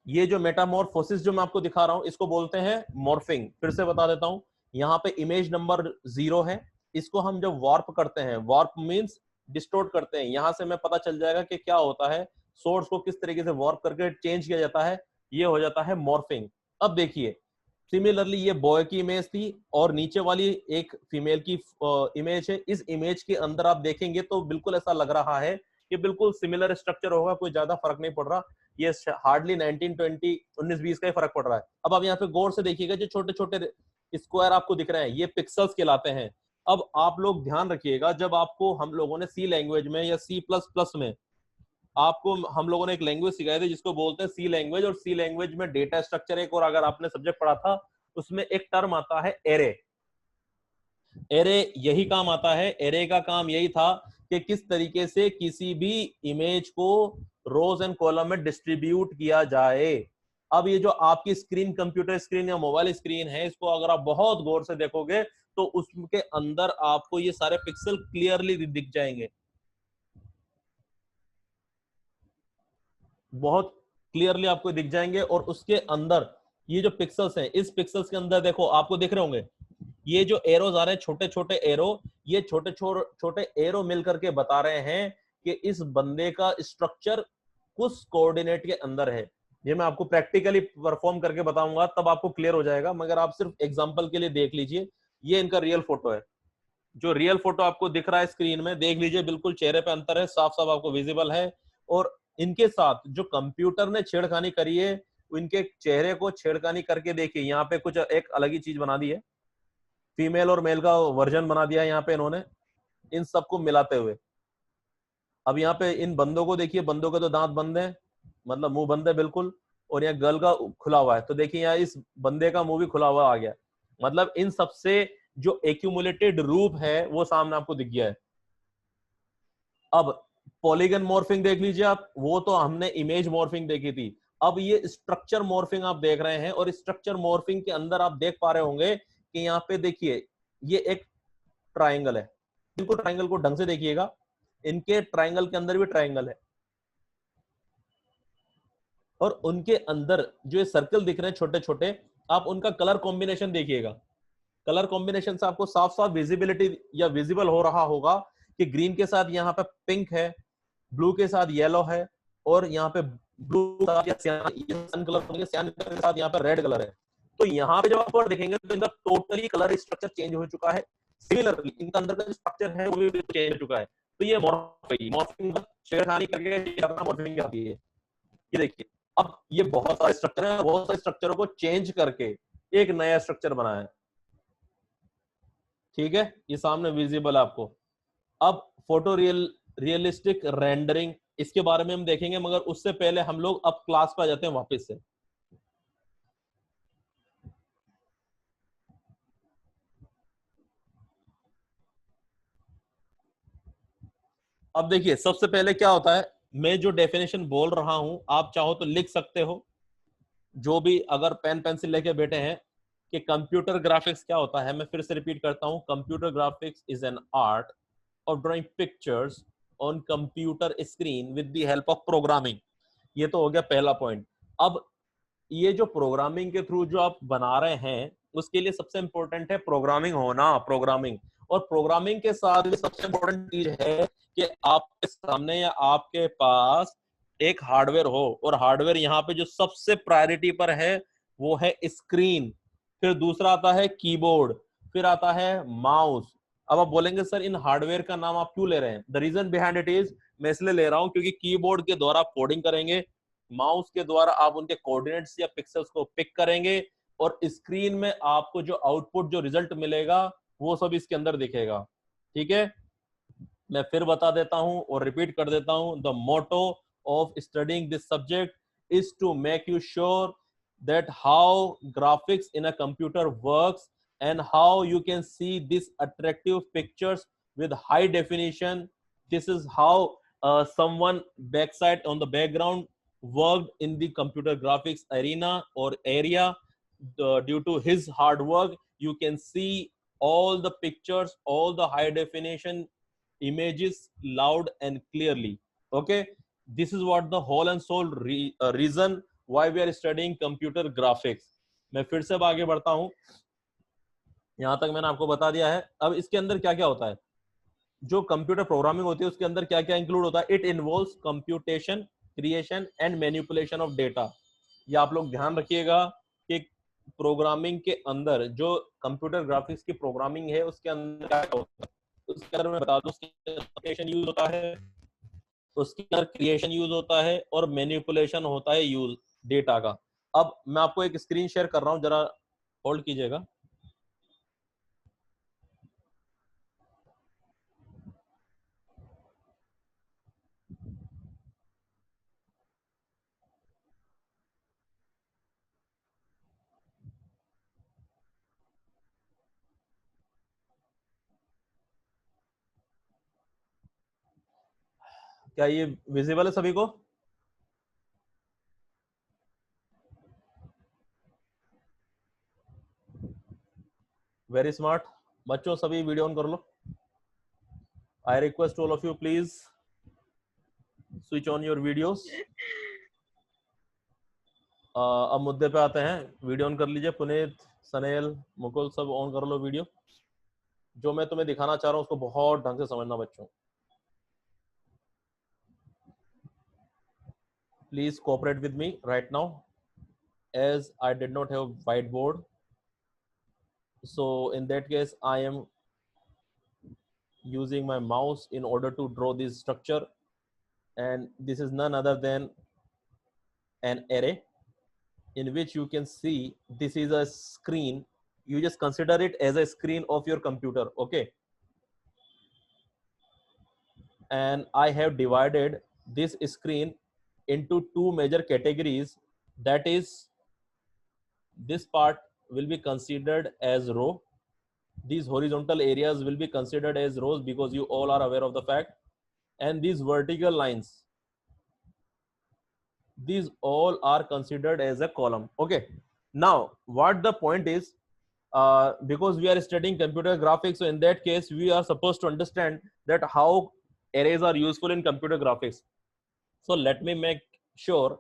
ये जो मेटामॉर्फोसिस जो मैं आपको दिखा रहा हूं इसको बोलते हैं मॉर्फिंग। फिर से बता देता हूं, यहाँ पे इमेज नंबर 0 है, इसको हम जब वार्प करते हैं, वार्प मींस डिस्टोर्ट करते हैं, यहां से हमें पता चल जाएगा कि क्या होता है, सोर्स को किस तरीके से वार्प करके चेंज किया जाता है, ये हो जाता है मॉर्फिंग। अब देखिए सिमिलरली ये बॉय की इमेज थी और नीचे वाली एक फीमेल की इमेज है। इस इमेज के अंदर आप देखेंगे तो बिल्कुल ऐसा लग रहा है कि बिल्कुल सिमिलर स्ट्रक्चर होगा, कोई ज्यादा फर्क नहीं पड़ रहा, ये हार्डली 1920 1920 का ही फर्क पड़ रहा है। अब आप यहाँ पे गौर से देखिएगा, जो छोटे छोटे स्क्वायर आपको दिख रहे हैं ये पिक्सल्स कहलाते हैं। अब आप लोग ध्यान रखिएगा, जब आपको हम लोगों ने सी लैंग्वेज में या सी प्लस प्लस में आपको हम लोगों ने एक लैंग्वेज सिखाई थी जिसको बोलते हैं सी लैंग्वेज, और सी लैंग्वेज में डेटा स्ट्रक्चर एक, और अगर आपने सब्जेक्ट पढ़ा था उसमें एक टर्म आता है एरे। एरे यही काम आता है, एरे का काम यही था कि किस तरीके से किसी भी इमेज को रोज एंड कॉलम में डिस्ट्रीब्यूट किया जाए। अब ये जो आपकी स्क्रीन, कंप्यूटर स्क्रीन या मोबाइल स्क्रीन है, इसको अगर आप बहुत गौर से देखोगे तो उसके अंदर आपको ये सारे पिक्सल क्लियरली दिख जाएंगे, बहुत क्लियरली आपको दिख जाएंगे। और उसके अंदर ये जो पिक्सल्स हैं, इस पिक्सल्स के अंदर देखो आपको दिख रहे होंगे ये जो एरोज आ रहे हैं, छोटे छोटे एरो, ये छोटे छोटे एरो मिलकर के बता रहे हैं कि इस बंदे का स्ट्रक्चर कुछ कोऑर्डिनेट के अंदर है। ये मैं आपको प्रैक्टिकली परफॉर्म करके बताऊंगा तब आपको क्लियर हो जाएगा, मगर आप सिर्फ एग्जांपल के लिए देख लीजिए। ये इनका रियल फोटो है, जो रियल फोटो आपको दिख रहा है स्क्रीन में, देख लीजिए बिल्कुल चेहरे पे अंतर है, साफ साफ आपको विजिबल है। और इनके साथ जो कंप्यूटर ने छेड़खानी करी है, इनके चेहरे को छेड़खानी करके देखिए, यहाँ पे कुछ एक अलग ही चीज बना दी है, फीमेल और मेल का वर्जन बना दिया है यहाँ पे इन्होंने, इन सबको मिलाते हुए। अब यहाँ पे इन बंदों को देखिए, बंदों के तो दांत बंद है, मतलब मुंह बंद है बिल्कुल, और यहाँ गर्ल का खुला हुआ है, तो देखिए यहाँ इस बंदे का मुंह भी खुला हुआ आ गया। मतलब इन सबसे जो एक्यूमुलेटेड रूप है वो सामने आपको दिख गया है। अब पॉलीगन मॉर्फिंग देख लीजिए आप, वो तो हमने इमेज मॉर्फिंग देखी थी। अब ये स्ट्रक्चर मॉर्फिंग आप देख रहे हैं, और स्ट्रक्चर मॉर्फिंग के अंदर आप देख पा रहे होंगे कि यहाँ पे देखिए ये एक ट्राइंगल है, बिल्कुल ट्राइंगल को ढंग से देखिएगा, इनके ट्राइंगल के अंदर भी ट्राइंगल है, और उनके अंदर जो ये सर्कल दिख रहे हैं छोटे छोटे, आप उनका कलर कॉम्बिनेशन देखिएगा। कलर कॉम्बिनेशन से आपको साफ साफ विजिबिलिटी या विजिबल हो रहा होगा कि ग्रीन के साथ यहाँ पे पिंक है, ब्लू के साथ येलो है, और यहाँ पे ब्लू या सियान कलर, सियान के साथ यहाँ पे रेड कलर है। तो यहाँ पे जब आप और देखेंगे तो इनका टोटली कलर स्ट्रक्चर चेंज हो चुका है। सिमिलरली इनका अंदर का जो स्ट्रक्चर है वो भी चेंज हो चुका है। तो ये मॉर्फिंग छेड़खानी करके मॉर्फिंग आती है। ये देखिए, अब ये बहुत सारे स्ट्रक्चर है, बहुत सारे स्ट्रक्चरों को चेंज करके एक नया स्ट्रक्चर बनाया है। ठीक है, ये सामने विजिबल है आपको। अब फोटो रियलिस्टिक रेंडरिंग, इसके बारे में हम देखेंगे, मगर उससे पहले हम लोग अब क्लास पे आ जाते हैं वापस से। अब देखिए सबसे पहले क्या होता है, मैं जो डेफिनेशन बोल रहा हूं आप चाहो तो लिख सकते हो, जो भी अगर पेन पेंसिल लेके बैठे हैं, कि कंप्यूटर ग्राफिक्स क्या होता है। मैं फिर से रिपीट करता हूं, computer graphics is an art of drawing pictures on computer screen with the help of programming. ये तो हो गया पहला पॉइंट। अब ये जो प्रोग्रामिंग के थ्रू जो आप बना रहे हैं, उसके लिए सबसे इंपॉर्टेंट है प्रोग्रामिंग होना, प्रोग्रामिंग। और प्रोग्रामिंग के साथ भी सबसे इंपॉर्टेंट चीज है कि आपके सामने या आपके पास एक हार्डवेयर हो, और हार्डवेयर यहाँ पे जो सबसे प्रायोरिटी पर है वो है स्क्रीन, फिर दूसरा आता है कीबोर्ड, फिर आता है माउस। अब आप बोलेंगे सर इन हार्डवेयर का नाम आप क्यों ले रहे हैं? The reason behind it is, मैं इसलिए ले रहा हूं क्योंकि कीबोर्ड के द्वारा आप कोडिंग करेंगे, माउस के द्वारा आप उनके कोऑर्डिनेट्स या पिक्सेल्स को पिक करेंगे, और स्क्रीन में आपको जो आउटपुट, जो रिजल्ट मिलेगा वो सब इसके अंदर दिखेगा। ठीक है, मैं फिर बता देता हूं और रिपीट कर देता हूं, the motto of studying this subject is to make you sure that how graphics in a computer works and how you can see these attractive pictures with high definition. This is how someone backside on the background worked in the computer graphics arena or area. Due to his hard work you can see all the pictures, all the high definition images loud and clearly. Okay, this is what the whole and sole reason why we are studying computer graphics. मैं फिर से अब आगे बढ़ता हूं, यहां तक मैंने आपको बता दिया है। अब इसके अंदर क्या क्या होता है, जो कंप्यूटर प्रोग्रामिंग होती है उसके अंदर क्या क्या इंक्लूड होता है। It involves computation, creation and manipulation of data. ये आप लोग ध्यान रखिएगा कि प्रोग्रामिंग के अंदर जो कंप्यूटर ग्राफिक्स की प्रोग्रामिंग है उसके अंदर क्या क्या होता है, उसके अंदर मैं बता दूं, क्रिएशन यूज होता है, उसके अंदर क्रिएशन यूज होता है और मैनिपुलेशन होता है यूज डेटा का। अब मैं आपको एक स्क्रीन शेयर कर रहा हूं, जरा होल्ड कीजिएगा। क्या ये विजिबल है सभी को? वेरी स्मार्ट बच्चों, सभी वीडियो ऑन कर लो। I request all of you please switch on your videos. अब मुद्दे पे आते हैं, वीडियो ऑन कर लीजिए। पुनीत, सनेल, मुकुल सब ऑन कर लो वीडियो। जो मैं तुम्हें दिखाना चाह रहा हूँ उसको बहुत ढंग से समझना बच्चों। Please cooperate with me right now as I did not have whiteboard, so in that case I am using my mouse in order to draw this structure, and this is none other than an array in which you can see this is a screen. You just consider it as a screen of your computer, okay? And I have divided this screen into two major categories. That is, this part will be considered as row. These horizontal areas will be considered as rows because you all are aware of the fact. And these vertical lines, these all are considered as a column, okay? Now what the point is, because we are studying computer graphics, so in that case we are supposed to understand that how arrays are useful in computer graphics. So let me make sure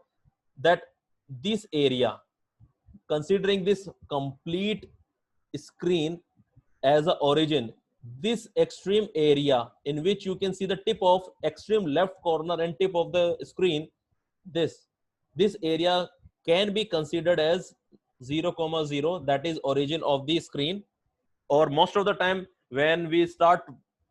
that this area, considering this complete screen as a origin, this extreme area in which you can see the tip of extreme left corner and tip of the screen, this area can be considered as 0,0, that is origin of the screen. Or most of the time when we start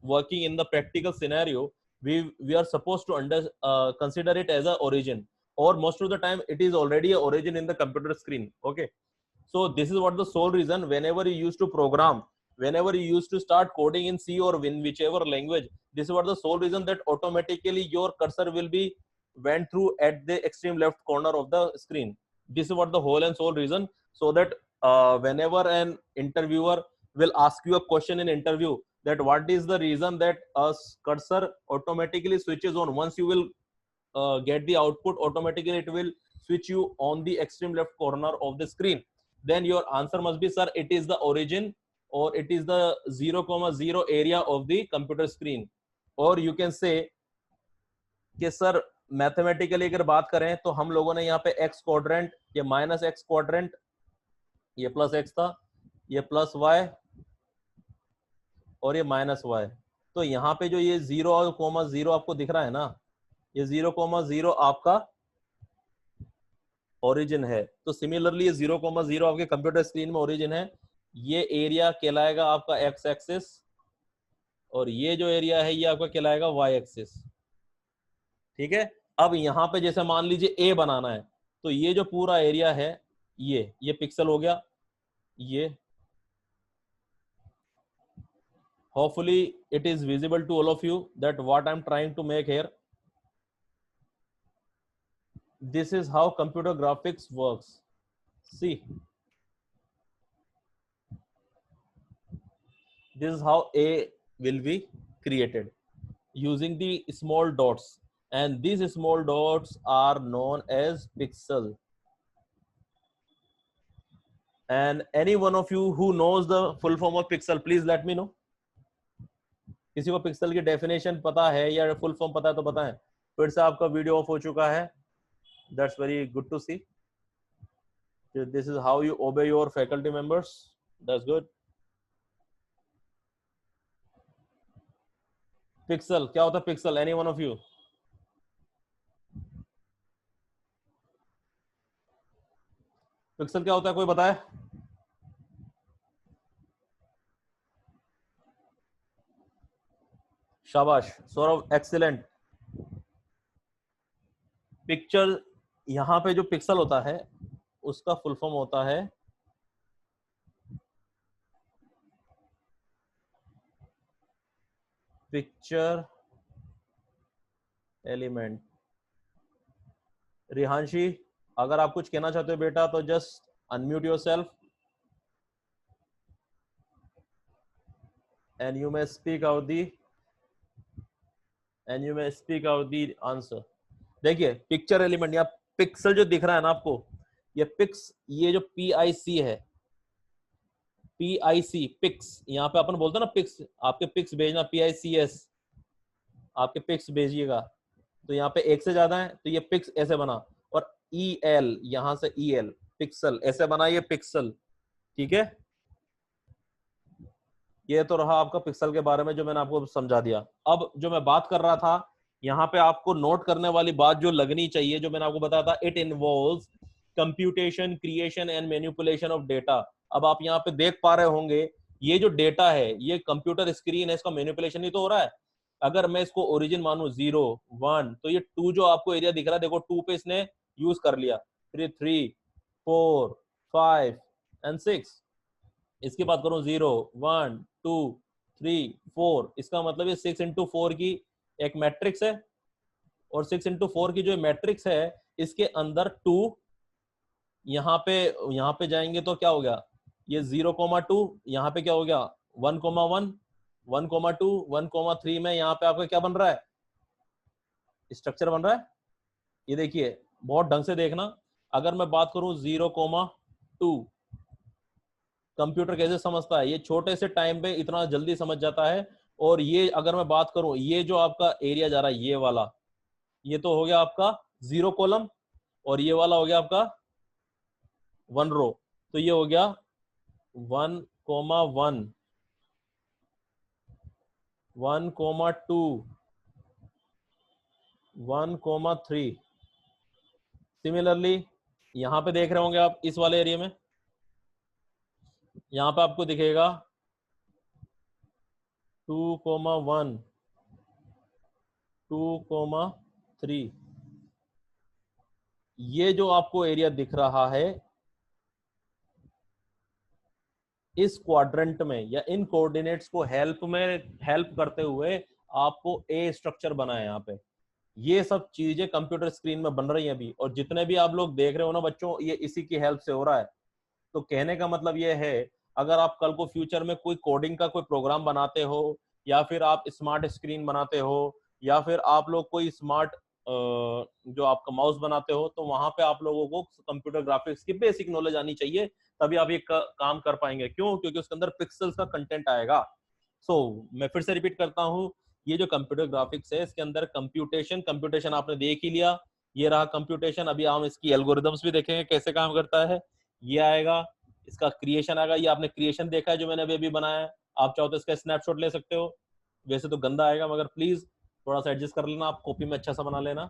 working in the practical scenario, we are supposed to consider it as a origin, or most of the time it is already a origin in the computer screen, okay? So this is what the sole reason, whenever you used to program, whenever you used to start coding in C or in whichever language, this is what the sole reason that automatically your cursor will be went through at the extreme left corner of the screen. This is what the whole and sole reason, so that whenever an interviewer will ask you a question in interview, that what is the reason that a cursor automatically switches on, once you will get the output, automatically it will switch you on the extreme left corner of the screen, then your answer must be, sir, it is the origin, or it is the 0,0 area of the computer screen. और you can say कि sir mathematically अगर बात करें तो हम लोगों ने यहाँ पे एक्स क्वाड्रेंट, ये माइनस एक्स क्वाड्रेंट, ये प्लस एक्स था, ये प्लस वाई और ये माइनस वाई। तो यहाँ पे जो ये 0,0 आपको दिख रहा है ना, ये 0,0 आपका ओरिजिन है। तो सिमिलरली ये 0,0 आपके कंप्यूटर स्क्रीन में ओरिजिन है। ये एरिया कहलाएगा आपका एक्स एक्सिस, और ये जो एरिया है ये आपका कहलाएगा वाई एक्सिस, ठीक है? अब यहाँ पे जैसे मान लीजिए ए बनाना है, तो ये जो पूरा एरिया है ये पिक्सल हो गया। ये hopefully it is visible to all of you that what I'm trying to make here. This is how computer graphics works. See, this is how A will be created using the small dots, and these small dots are known as pixel. And any one of you who knows the full form of pixel, please let me know. किसी को pixel की definition पता है या full form पता है तो बताएं। फिर से आपका वीडियो ऑफ हो चुका है, that's very good to see. This is how you obey your faculty members. That's good. Pixel, क्या होता है pixel? Any one of you? Pixel क्या होता है, कोई बताए? शाबाश सौरभ, एक्सीलेंट। पिक्चर, यहां पे जो पिक्सल होता है उसका फुल फॉर्म होता है पिक्चर एलिमेंट। रिहांशी, अगर आप कुछ कहना चाहते हो बेटा तो just unmute yourself and you may speak out the answer. देखिए पिक्चर एलिमेंट या पिक्सल जो दिख रहा है ना आपको, ये जो PIC है, PIC पिक्स, यहाँ पे अपन बोलते हैं ना पिक्स, आपके पिक्स भेजना PICS, आपके पिक्स भेजिएगा, तो यहाँ पे एक से ज्यादा है तो ये पिक्स ऐसे बना, और EL यहां से EL पिक्सल ऐसे बना, ये पिक्सल। ठीक है, ये तो रहा आपका पिक्सल के बारे में जो मैंने आपको समझा दिया। अब जो मैं बात कर रहा था, यहाँ पे आपको नोट करने वाली बात जो लगनी चाहिए, जो मैंने आपको बताया था, it involves computation, creation and manipulation of data. अब आप यहाँ पे देख पा रहे होंगे, ये जो डेटा है ये कंप्यूटर स्क्रीन है, इसका मैनिपुलेशन ही तो हो रहा है। अगर मैं इसको ओरिजिन मानू 0 1, तो ये 2 जो आपको एरिया दिख रहा है, देखो 2 पे इसने यूज कर लिया, फिर 3 4 5 एंड 6। इसकी बात करूं 0 1 2 3 4, इसका मतलब ये 6 इंटू 4 की एक मैट्रिक्स है, और 6 इंटू 4 की जो मैट्रिक्स है इसके अंदर 2, यहाँ पे जाएंगे तो क्या हो गया, ये 0,2, यहाँ पे क्या हो गया 1,1 1,2 1,3 में यहाँ पे आपका क्या बन रहा है, स्ट्रक्चर बन रहा है। ये देखिए बहुत ढंग से देखना, अगर मैं बात करूं 0,2, कंप्यूटर कैसे समझता है, ये छोटे से टाइम पे इतना जल्दी समझ जाता है। और ये अगर मैं बात करूं, ये जो आपका एरिया जा रहा है ये वाला, ये तो हो गया आपका 0 कॉलम, और ये वाला हो गया आपका 1 रो, तो ये हो गया 1,1 1,2 1,3। सिमिलरली यहां पे देख रहे होंगे आप इस वाले एरिया में, यहां पे आपको दिखेगा 2,1 2,3। ये जो आपको एरिया दिख रहा है, इस क्वाड्रेंट में या इन कोऑर्डिनेट्स को हेल्प करते हुए आपको ए स्ट्रक्चर बना है यहाँ पे। ये सब चीजें कंप्यूटर स्क्रीन में बन रही हैं अभी, और जितने भी आप लोग देख रहे हो ना बच्चों, ये इसी की हेल्प से हो रहा है। तो कहने का मतलब ये है, अगर आप कल को फ्यूचर में कोई कोडिंग का कोई प्रोग्राम बनाते हो, या फिर आप स्मार्ट स्क्रीन बनाते हो, या फिर आप लोग कोई स्मार्ट जो आपका माउस बनाते हो, तो वहां पे आप लोगों को कंप्यूटर ग्राफिक्स की बेसिक नॉलेज आनी चाहिए, तभी आप ये काम कर पाएंगे। क्यों? क्योंकि उसके अंदर पिक्सल्स का कंटेंट आएगा। मैं फिर से रिपीट करता हूं, ये जो कंप्यूटर ग्राफिक्स है इसके अंदर कंप्यूटेशन आपने देख ही लिया, ये रहा कंप्यूटेशन। अभी हम इसकी एल्गोरिदम्स भी देखेंगे कैसे काम करता है। ये आएगा, इसका क्रिएशन आएगा, ये आपने क्रिएशन देखा है जो मैंने अभी बनाया है, आप चाहो तो इसका स्नैपशॉट ले सकते हो। वैसे तो गंदा आएगा, मगर प्लीज थोड़ा सा एडजस्ट कर लेना, आप कॉपी में अच्छा सा बना लेना।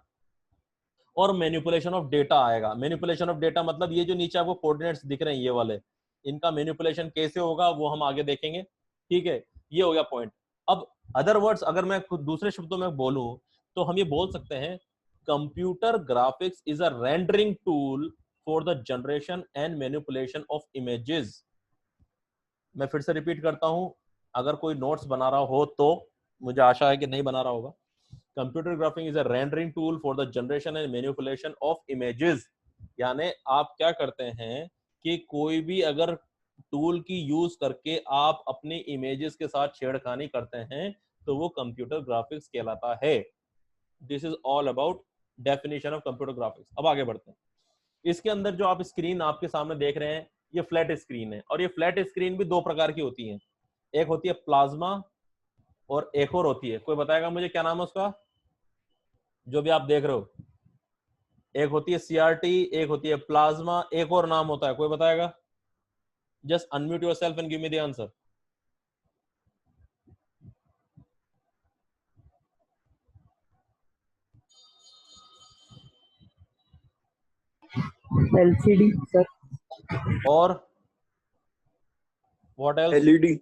और मैनिपुलेशन ऑफ डेटा आएगा। मैनिपुलेशन ऑफ डेटा मतलब ये जो नीचे आपको कोऑर्डिनेट्स दिख रहे हैं ये वाले, इनका मैनिपुलेशन कैसे होगा वो हम आगे देखेंगे। ठीक है, ये हो गया पॉइंट। अब अदर वर्ड्स अगर मैं खुद दूसरे शब्दों में बोलूं, तो हम ये बोल सकते हैं computer graphics is a rendering tool for the generation and manipulation of images. मैं फिर से रिपीट करता हूं, अगर कोई नोट्स बना रहा हो तो, मुझे आशा है कि नहीं बना रहा होगा। Computer graphic is a rendering tool for the generation and manipulation of images. यानी आप क्या करते हैं कि कोई भी अगर टूल की यूज करके आप अपनी इमेजेस के साथ छेड़खानी करते हैं, तो वो कंप्यूटर ग्राफिक्स कहलाता है। This is all about definition of computer graphics. अब आगे बढ़ते हैं। इसके अंदर जो आप स्क्रीन आपके सामने देख रहे हैं, ये फ्लैट स्क्रीन है, और ये फ्लैट स्क्रीन भी दो प्रकार की होती है। एक होती है प्लाज्मा, और एक और होती है, कोई बताएगा मुझे क्या नाम है उसका, जो भी आप देख रहे हो? एक होती है सीआरटी, एक होती है प्लाज्मा, एक और नाम होता है, कोई बताएगा? Just unmute yourself and give me the answer. LCD sir. और what else? LED.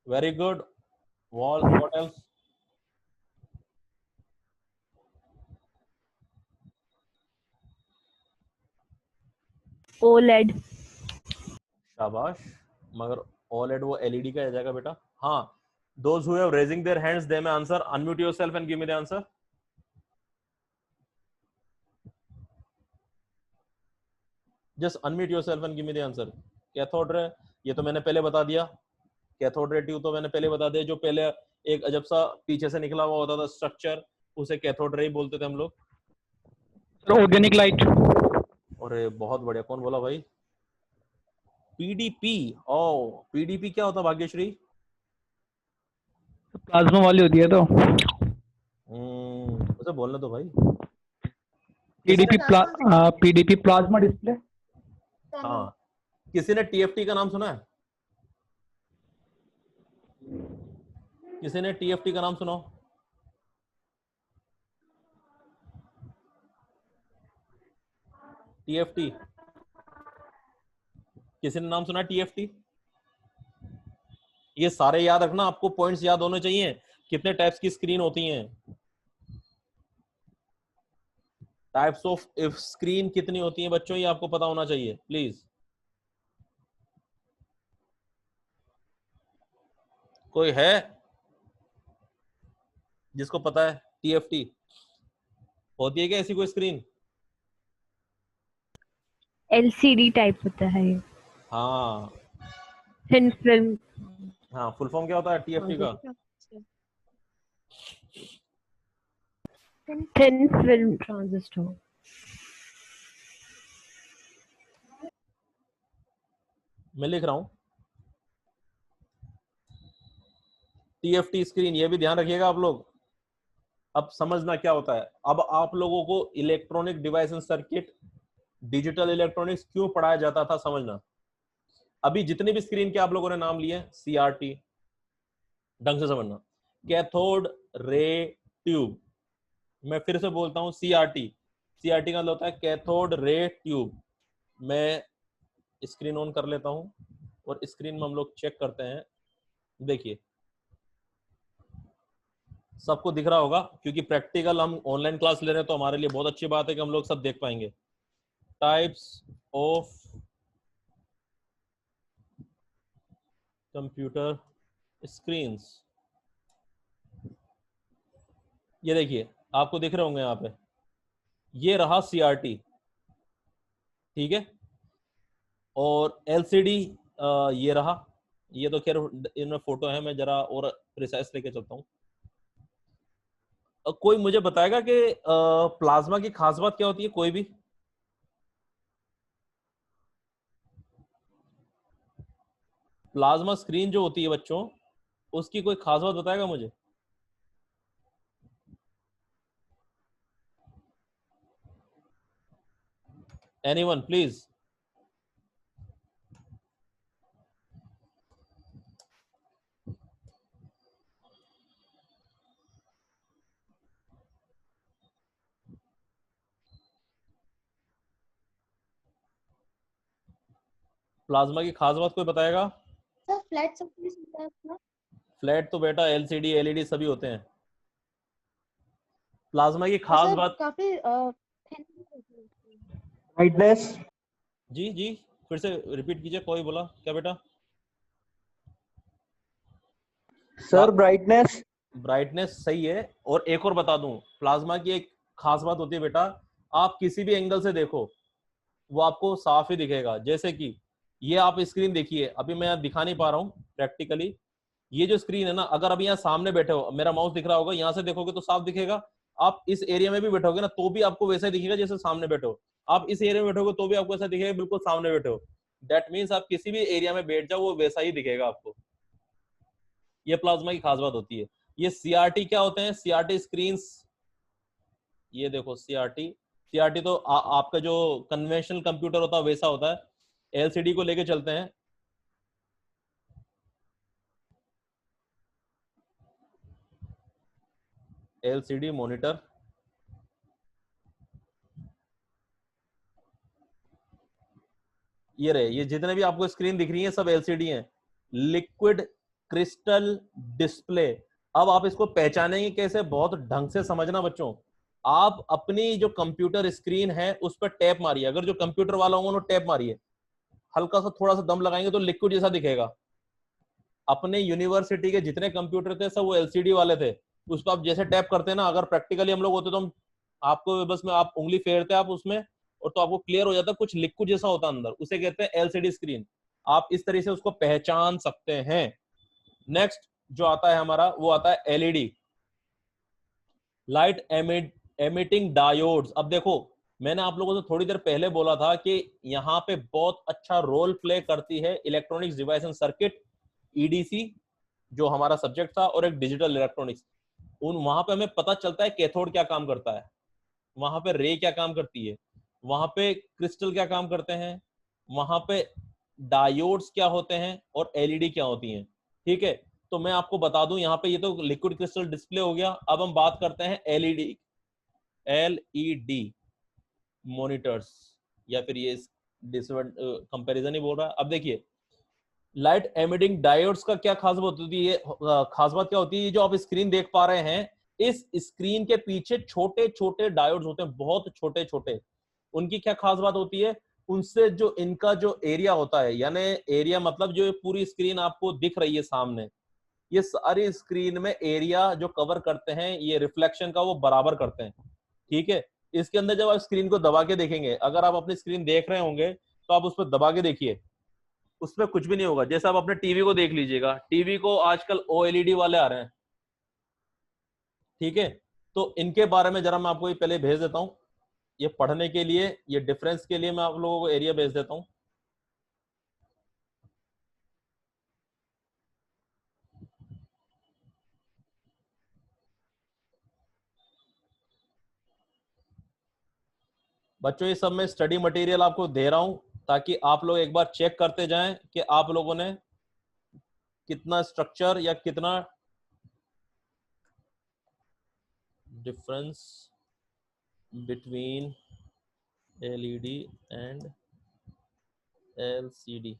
Very good. What else? OLED. शाबाश, मगर ओलेड वो एलईडी का आ जाएगा बेटा। हाँ, those who have raising their hands they may answer. Unmute yourself and give me the answer. Just unmute yourself and give me the answer. Cathode ray, ये तो मैंने पहले बता दिया। कैथोड रे ट्यूब तो मैंने पहले बता दिया। जो पहले एक अजब सा पीछे से निकला हुआ होता था स्ट्रक्चर, उसे कैथोड रे बोलते थे हम लोग। Organic light. अरे बहुत बढ़िया, कौन बोला भाई? पीडीपी। ओ, पीडीपी क्या होता भाग्यश्री? प्लाज्मा वाली होती है तो। उसे बोलने तो भाई। PDP plasma display. हाँ, किसी ने टीएफटी का नाम सुना है? किसी ने टीएफटी का नाम सुना? टीएफटी, किसी ने नाम सुना टीएफटी? ये सारे याद रखना, आपको पॉइंट्स याद होने चाहिए। कितने टाइप्स की स्क्रीन होती हैं, टाइप्स ऑफ इफ स्क्रीन कितनी होती हैं बच्चों, ये आपको पता होना चाहिए प्लीज। कोई है जिसको पता है टीएफटी होती है क्या ऐसी कोई स्क्रीन? एलसीडी टाइप होता है ये। हाँ थिन फिल्म। हाँ, फुल फॉर्म क्या होता है टीएफटी का? Thin film transistor. मैं लिख रहा हूं टीएफटी स्क्रीन, ये भी ध्यान रखिएगा आप लोग। अब समझना क्या होता है। अब आप लोगों को electronic device and circuit, digital electronics क्यों पढ़ाया जाता था समझना। अभी जितनी भी स्क्रीन के आप लोगों ने नाम लिए, सीआरटी, ढंग से समझना, कैथोड रे ट्यूब। मैं फिर से बोलता हूं सीआरटी। सीआरटी का मतलब होता है कैथोड रे ट्यूब। मैं स्क्रीन ऑन कर लेता हूं और स्क्रीन में हम लोग चेक करते हैं। देखिए सबको दिख रहा होगा, क्योंकि प्रैक्टिकल हम ऑनलाइन क्लास ले रहे हैं तो हमारे लिए बहुत अच्छी बात है कि हम लोग सब देख पाएंगे। टाइप्स ऑफ कंप्यूटर स्क्रीन्स, ये देखिए आपको दिख रहे होंगे यहाँ पे। ये रहा सीआरटी, ठीक है। और एलसीडी ये रहा। ये तो खैर इनमें फोटो है, मैं जरा और प्रिसाइज लेके चलता हूँ। कोई मुझे बताएगा कि प्लाज्मा की खास बात क्या होती है, कोई भी? प्लाज्मा स्क्रीन जो होती है बच्चों, उसकी कोई खास बात बताएगा मुझे? Anyone please? प्लाज्मा की खास बात कोई बताएगा? सर फ्लैट सरफेस होता है अपना। फ्लैट तो बेटा एलसीडी एलईडी सभी होते हैं। प्लाज्मा की खास सर बात, काफी ब्राइटनेस। जी जी फिर से रिपीट कीजिए, कोई बोला क्या बेटा? Sir brightness. ब्राइटनेस सही है। और एक और बता दूं, प्लाज्मा की एक खास बात होती है बेटा, आप किसी भी एंगल से देखो वो आपको साफ ही दिखेगा। जैसे कि ये आप स्क्रीन देखिए, अभी मैं दिखा नहीं पा रहा हूं प्रैक्टिकली। ये जो स्क्रीन है ना, अगर अभी यहाँ सामने बैठे हो, मेरा माउस दिख रहा होगा, यहाँ से देखोगे तो साफ दिखेगा। आप इस एरिया में भी बैठोगे ना तो भी आपको वैसा ही दिखेगा जैसे सामने बैठे हो। आप इस एरिया में बैठोगे तो भी आपको ऐसा दिखेगा बिल्कुल सामने बैठे हो। दैट मीन्स आप किसी भी एरिया में बैठ जाओ वो वैसा ही दिखेगा आपको। ये प्लाज्मा की खास बात होती है। ये सीआरटी क्या होते हैं? सीआरटी स्क्रीन्स, ये देखो सीआरटी, सीआरटी तो आपका जो कन्वेंशनल कंप्यूटर होता है वैसा होता है। एलसीडी को लेके चलते हैं। एलसीडी मॉनिटर, ये रहे, ये जितने भी आपको स्क्रीन दिख रही है सब एलसीडी हैं, लिक्विड क्रिस्टल डिस्प्ले। अब आप इसको पहचानेंगे कैसे, बहुत ढंग से समझना बच्चों। आप अपनी जो कंप्यूटर स्क्रीन है उस पर टैप मारिए, अगर जो कंप्यूटर वाला होगा उन्होंने टैप मारिए, हल्का सा थोड़ा सा दम लगाएंगे तो लिक्विड जैसा दिखेगा। अपने यूनिवर्सिटी के जितने कंप्यूटर थे सब वो एलसीडी वाले थे, उस पर आप जैसे टैप करते हैं ना, अगर प्रैक्टिकली हम लोग होते तो हम आपको बस में आप उंगली फेरते आप उसमें और तो आपको क्लियर हो जाता कुछ लिक्विड जैसा होता अंदर, उसे कहते हैं एलसीडी स्क्रीन। आप इस तरह से उसको पहचान सकते हैं। नेक्स्ट जो आता है हमारा वो आता है एलईडी, लाइट एमिटिंग डायोड्स। अब देखो मैंने आप लोगों से थोड़ी देर पहले बोला था कि यहाँ पे बहुत अच्छा रोल प्ले करती है electronics device and circuit, EDC जो हमारा सब्जेक्ट था, और एक डिजिटल इलेक्ट्रॉनिक्स। वहां पे हमें पता चलता है कैथोड क्या काम करता है, वहां पे रे क्या काम करती है, वहां पे क्रिस्टल क्या काम करते हैं, वहां पे डायोड्स क्या होते हैं और एलईडी क्या होती हैं। ठीक है, तो मैं आपको बता दूं यहाँ पे ये तो लिक्विड क्रिस्टल डिस्प्ले हो गया। अब हम बात करते हैं एलईडी, एलईडी मॉनिटर्स, या फिर ये कंपैरिजन ही बोल रहा है। अब देखिए लाइट एमिटिंग डायोड्स का क्या खास बात होती है, खास बात क्या होती है, जो आप स्क्रीन देख पा रहे हैं इस स्क्रीन के पीछे छोटे छोटे डायोड्स होते हैं, बहुत छोटे छोटे। उनकी क्या खास बात होती है, उनसे जो इनका जो एरिया होता है, यानी एरिया मतलब जो पूरी स्क्रीन आपको दिख रही है सामने, ये सारी स्क्रीन में एरिया जो कवर करते हैं ये रिफ्लेक्शन का वो बराबर करते हैं। ठीक है, इसके अंदर जब आप स्क्रीन को दबा के देखेंगे, अगर आप अपनी स्क्रीन देख रहे होंगे तो आप उस पर दबा के देखिए, उसमें कुछ भी नहीं होगा। जैसे आप अपने टीवी को देख लीजिएगा, टीवी को आजकल ओएलईडी वाले आ रहे हैं। ठीक है, तो इनके बारे में जरा मैं आपको ये पहले भेज देता हूं, ये पढ़ने के लिए, ये डिफरेंस के लिए मैं आप लोगों को एरिया भेज देता हूं। बच्चों ये सब मैं स्टडी मटेरियल आपको दे रहा हूं ताकि आप लोग एक बार चेक करते जाएं कि आप लोगों ने कितना स्ट्रक्चर या कितना difference between LED and LCD.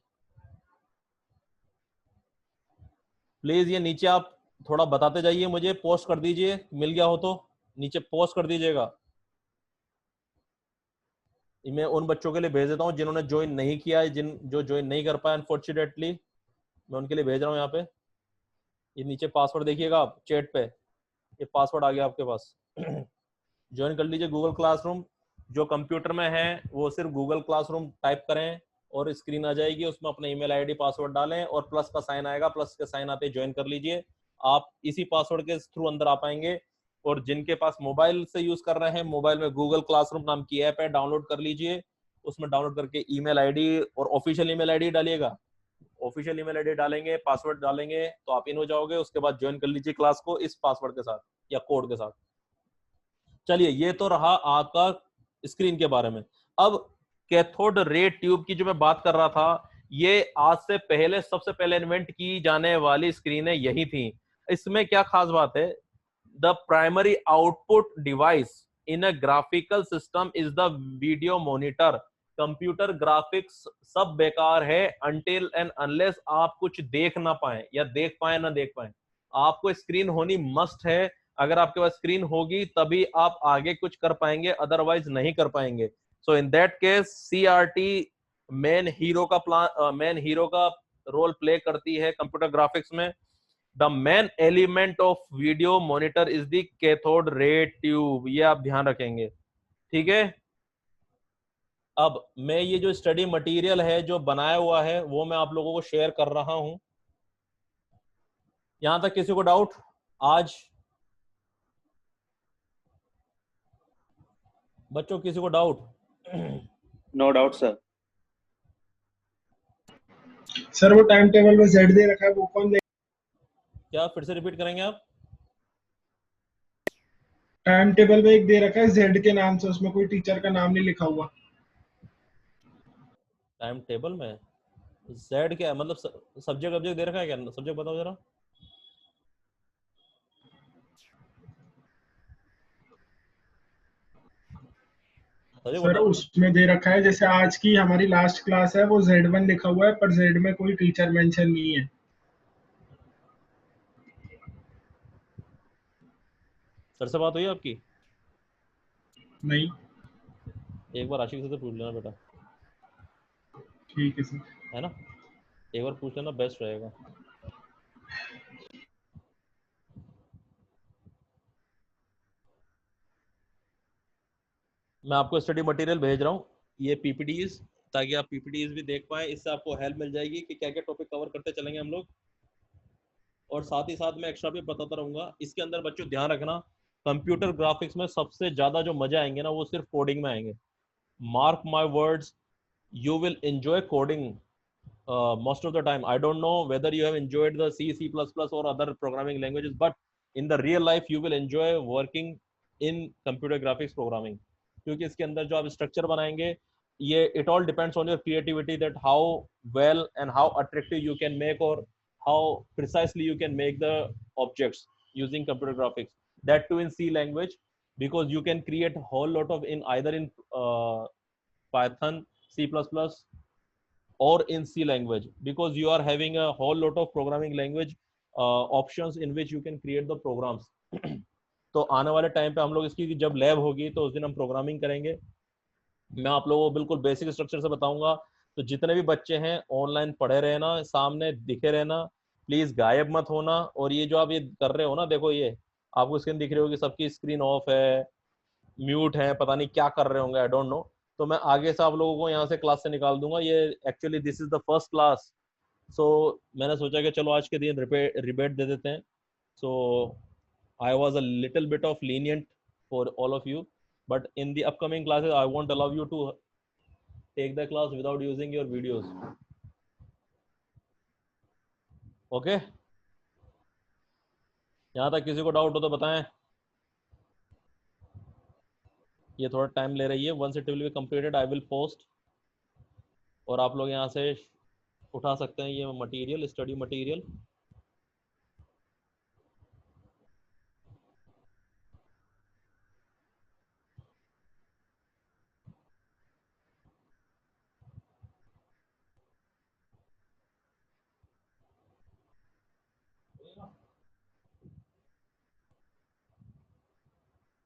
Please ये नीचे आप थोड़ा बताते जाइए, मुझे पोस्ट कर दीजिए, मिल गया हो तो नीचे पोस्ट कर दीजिएगा। मैं उन बच्चों के लिए भेज देता हूं जिन्होंने ज्वाइन नहीं किया है, जो ज्वाइन नहीं कर पाए अनफॉर्चुनेटली, मैं उनके लिए भेज रहा हूं। यहाँ पे ये नीचे पासवर्ड देखिएगा आप चैट पे, ये पासवर्ड आ गया आपके पास। ज्वाइन कर लीजिए गूगल क्लासरूम। जो कंप्यूटर में है वो सिर्फ गूगल क्लासरूम टाइप करें और स्क्रीन आ जाएगी, उसमें अपना ईमेल आईडी पासवर्ड डालें और प्लस का साइन आएगा, प्लस के साइन आते ही ज्वाइन कर लीजिए। आप इसी पासवर्ड के थ्रू अंदर आ पाएंगे। और जिनके पास मोबाइल से यूज कर रहे हैं, मोबाइल में गूगल क्लासरूम नाम की ऐप है, डाउनलोड कर लीजिए। उसमें डाउनलोड करके ईमेल आईडी और ऑफिशियल ईमेल आईडी डालिएगा। ऑफिशियल ईमेल आईडी डालेंगे, पासवर्ड डालेंगे तो आप इन हो जाओगे। उसके बाद ज्वाइन कर लीजिए क्लास को इस पासवर्ड के साथ या कोड के साथ। चलिए, ये तो रहा आपका स्क्रीन के बारे में। अब कैथोड रे ट्यूब की जो मैं बात कर रहा था, ये आज से पहले सबसे पहले इन्वेंट की जाने वाली स्क्रीनें यही थी। इसमें क्या खास बात है, the primary output device in a graphical system is the video monitor. Computer graphics सब बेकार है अनटिल एंड अनलेस आप कुछ देख ना पाए, या देख पाए ना देख पाए। आपको स्क्रीन होनी मस्ट है। अगर आपके पास स्क्रीन होगी तभी आप आगे कुछ कर पाएंगे, अदरवाइज नहीं कर पाएंगे। So in that case CRT main hero का रोल प्ले करती है कंप्यूटर ग्राफिक्स में। The main element of video monitor is the cathode ray tube, ये आप ध्यान रखेंगे। ठीक है, अब मैं ये जो स्टडी मटेरियल है जो बनाया हुआ है वो मैं आप लोगों को शेयर कर रहा हूं। यहां तक किसी को डाउट? आज बच्चों किसी को doubt? No doubt sir. Sir वो टाइम टेबल में जेड दे रखा है, वो कौन देगा? क्या फिर से रिपीट करेंगे आप? टाइम टेबल में एक दे रखा है जेड के नाम से, उसमें कोई टीचर का नाम नहीं लिखा हुआ। टाइम टेबल में जेड क्या है, मतलब सब्जेक्ट ऑब्जेक्ट दे रखा है क्या? सब्जेक्ट बताओ जरा। सब्जेक्ट सर बताओ। उसमें दे रखा है जैसे आज की हमारी लास्ट क्लास है वो Z1 लिखा हुआ है, पर जेड में कोई टीचर मेंशन नहीं है। सर से बात हुई आपकी? नहीं। एक बार आशिक से पूछ लेना बेटा, ठीक है सर। है ना? एक बार पूछ लेना, बेस्ट रहेगा। मैं आपको स्टडी मटेरियल भेज रहा हूँ, ये पीपीटीज, ताकि आप पीपीटीज भी देख पाए। इससे आपको हेल्प मिल जाएगी कि क्या क्या टॉपिक कवर करते चलेंगे हम लोग। और साथ ही साथ मैं एक्स्ट्रा भी बताता रहूंगा। इसके अंदर बच्चों ध्यान रखना, कंप्यूटर ग्राफिक्स में सबसे ज्यादा जो मजा आएंगे ना, वो सिर्फ कोडिंग में आएंगे। Mark my words, you will enjoy coding most of the time. I don't know whether you have enjoyed the C, C++ or other programming languages, but in the real life you will enjoy working in computer graphics programming, क्योंकि इसके अंदर जो आप structure बनाएंगे, ये it all depends on your creativity, that how well and how attractive you can make, or how precisely you can make the objects using computer graphics, that too in C language, because you can create a whole lot of in either in Python, C++, or in C language, because you are having a whole lot of programming language options in which you can create the programs. तो आने वाले time पे हम लोग इसकी जब lab होगी तो उस दिन हम प्रोग्रामिंग करेंगे। मैं आप लोगों को बिल्कुल बेसिक स्ट्रक्चर से बताऊंगा। तो जितने भी बच्चे हैं ऑनलाइन पढ़े रहना, सामने दिखे रहना, प्लीज गायब मत होना। और ये जो आप ये कर रहे हो ना, देखो ये आपको स्क्रीन दिख रही होगी, सबकी स्क्रीन ऑफ है, म्यूट है, पता नहीं क्या कर रहे होंगे, आई डोंट नो। तो मैं आगे से आप लोगों को यहाँ से क्लास से निकाल दूंगा। ये actually this is the first class, so मैंने सोचा कि चलो आज के दिन रिबेट दे देते हैं। So I was a little bit of lenient for all of you, but in the upcoming classes I won't allow you to take the class without using your videos. Okay, यहाँ तक किसी को doubt हो तो बताएं। ये थोड़ा time ले रही है। Once it will be completed I will post, और आप लोग यहाँ से उठा सकते हैं ये मटेरियल, स्टडी मटेरियल।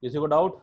किसी को डाउट?